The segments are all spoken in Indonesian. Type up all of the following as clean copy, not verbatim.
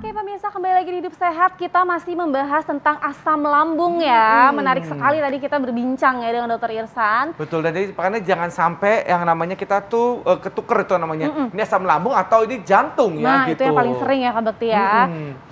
Oke pemirsa, kembali lagi di Hidup Sehat. Kita masih membahas tentang asam lambung ya. Menarik sekali tadi kita berbincang ya dengan Dokter Irsan. Betul, dan jadi makanya jangan sampai yang namanya kita tuh ketuker itu namanya. Ini asam lambung atau ini jantung ya Nah gitu. itu yang paling sering ya Kak Bekti ya.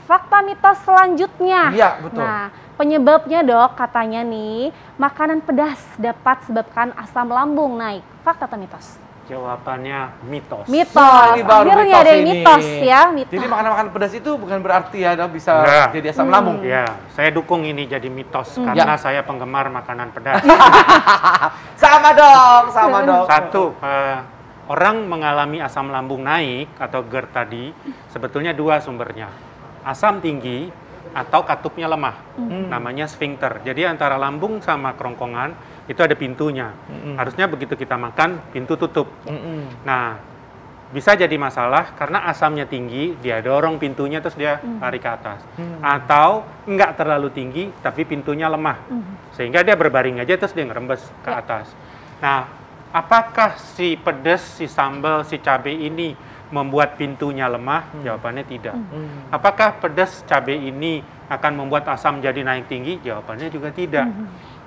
Fakta mitos selanjutnya. Iya betul. Nah penyebabnya dok katanya nih, makanan pedas dapat sebabkan asam lambung naik. Fakta atau mitos? Jawabannya mitos. Mitos. Ini baru Akhirnya mitos ada yang ini. mitos ya. Mitos. Jadi makanan-makanan pedas itu bukan berarti ya bisa jadi asam lambung. Ya, saya dukung ini jadi mitos karena saya penggemar makanan pedas. Sama dong, sama dong. Satu, orang mengalami asam lambung naik atau GERD tadi sebetulnya dua sumbernya. Asam tinggi atau katupnya lemah. Namanya sphincter. Jadi antara lambung sama kerongkongan itu ada pintunya. Harusnya begitu kita makan, pintu tutup. Nah, bisa jadi masalah karena asamnya tinggi, dia dorong pintunya terus dia lari ke atas. Atau enggak terlalu tinggi, tapi pintunya lemah. Sehingga dia berbaring aja terus dia ngerembes ke atas. Nah, apakah si pedas, si sambal, si cabai ini membuat pintunya lemah? Jawabannya tidak. Apakah pedas cabai ini akan membuat asam jadi naik tinggi? Jawabannya juga tidak.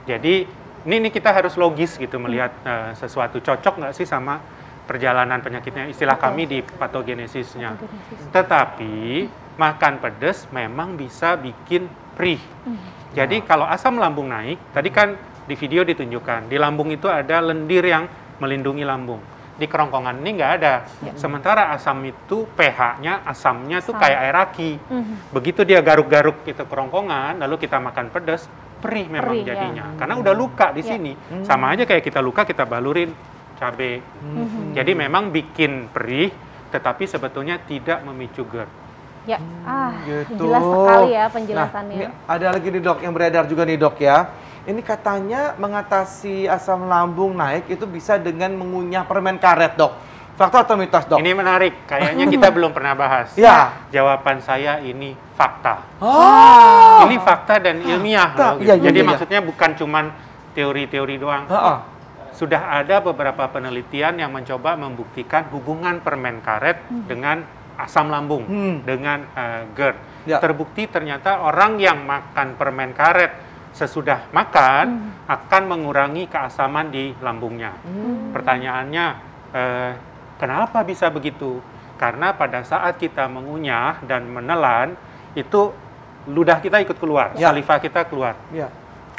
Jadi ini kita harus logis gitu melihat sesuatu cocok nggak sih sama perjalanan penyakitnya, istilah kami di patogenesisnya. Tetapi makan pedas memang bisa bikin perih. Jadi kalau asam lambung naik, tadi kan di video ditunjukkan, di lambung itu ada lendir yang melindungi lambung. Di kerongkongan ini nggak ada. Sementara asam itu pH-nya, asamnya tuh kayak air aki. Begitu dia garuk-garuk itu kerongkongan, lalu kita makan pedas, perih memang jadinya. Karena udah luka di sini. Sama aja kayak kita luka, kita balurin cabai. Jadi memang bikin perih, tetapi sebetulnya tidak memicu GERD. Ya, Gitu. jelas sekali ya penjelasannya. Nah, ini ada lagi nih dok, yang beredar juga nih dok ya. Ini katanya mengatasi asam lambung naik itu bisa dengan mengunyah permen karet dok. Fakta atau mitos dok? Ini menarik, kayaknya kita belum pernah bahas. Ya. Jawaban saya ini fakta. Oh. Ini fakta dan ilmiah loh. Iya, Jadi iya. maksudnya bukan cuman teori-teori doang. Sudah ada beberapa penelitian yang mencoba membuktikan hubungan permen karet dengan asam lambung, dengan GERD. Ya. Terbukti ternyata orang yang makan permen karet sesudah makan akan mengurangi keasaman di lambungnya. Pertanyaannya, kenapa bisa begitu? Karena pada saat kita mengunyah dan menelan, itu ludah kita ikut keluar, saliva kita keluar.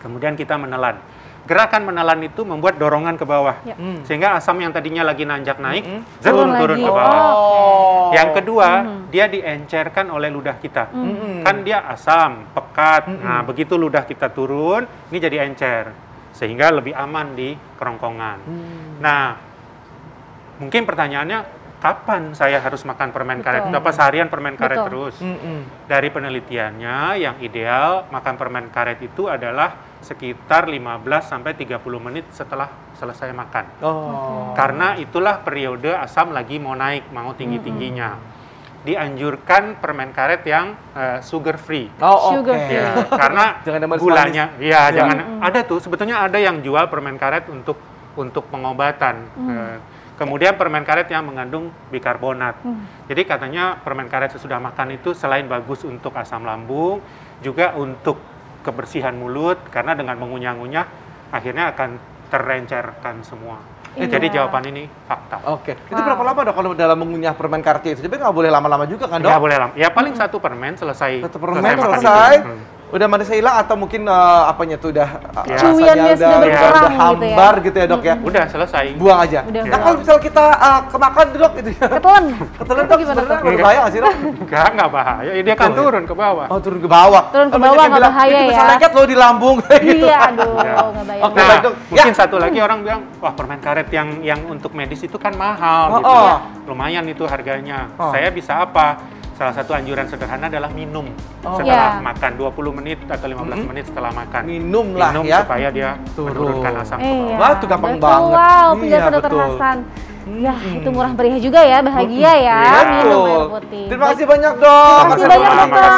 Kemudian kita menelan. Gerakan menelan itu membuat dorongan ke bawah. Sehingga asam yang tadinya lagi nanjak naik, turun ke bawah. Yang kedua, dia diencerkan oleh ludah kita. Kan dia asam, pekat. Nah, begitu ludah kita turun, ini jadi encer. Sehingga lebih aman di kerongkongan. Nah, mungkin pertanyaannya, kapan saya harus makan permen karet? Apa seharian permen karet terus? Dari penelitiannya, yang ideal makan permen karet itu adalah sekitar 15-30 menit setelah selesai makan. Karena itulah periode asam lagi mau naik, mau tinggi-tingginya. Dianjurkan permen karet yang sugar free. Ya, karena gulanya, jangan ada tuh. Sebetulnya ada yang jual permen karet untuk pengobatan. Kemudian permen karet yang mengandung bikarbonat. Jadi katanya permen karet sesudah makan itu selain bagus untuk asam lambung, juga untuk kebersihan mulut, karena dengan mengunyah-ngunyah akhirnya akan terencerkan semua. Jadi jawaban ini fakta. Itu berapa lama dok kalau dalam mengunyah permen karet itu? Tapi nggak boleh lama-lama juga kan dok? Nggak boleh lama. Ya paling satu permen selesai. Satu permen selesai. Udah manisnya hilang atau mungkin apanya tuh udah cuiannya sudah berkurang udah hambar gitu ya dok ya? Udah selesai. Buang aja. Nah kalau misal kita kemakan dok itu ya? Ketelan dok sebenarnya berbahaya nggak sih dok? Enggak bahaya. Dia akan turun ke bawah. Oh turun ke bawah. Turun ke bawah nggak bahaya ya? Itu bisa lengket loh di lambung. Iya aduh nggak bayang. Nah mungkin satu lagi orang bilang, wah permen karet yang untuk medis itu kan mahal gitu ya. Lumayan itu harganya. Saya bisa apa? Salah satu anjuran sederhana adalah minum setelah makan 20 menit atau 15 menit setelah makan. Minum lah ya supaya dia menurunkan asam ke bawah. Wah, itu gampang banget. Wow, penjelasan Dokter Hasan. Ya, itu murah meriah juga ya, bahagia ya. Minum air putih. Terima kasih banyak dok. Terima kasih banyak dokter.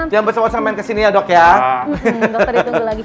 Jangan bersama-sama main kesini ya dok ya. Dokter ditunggu lagi.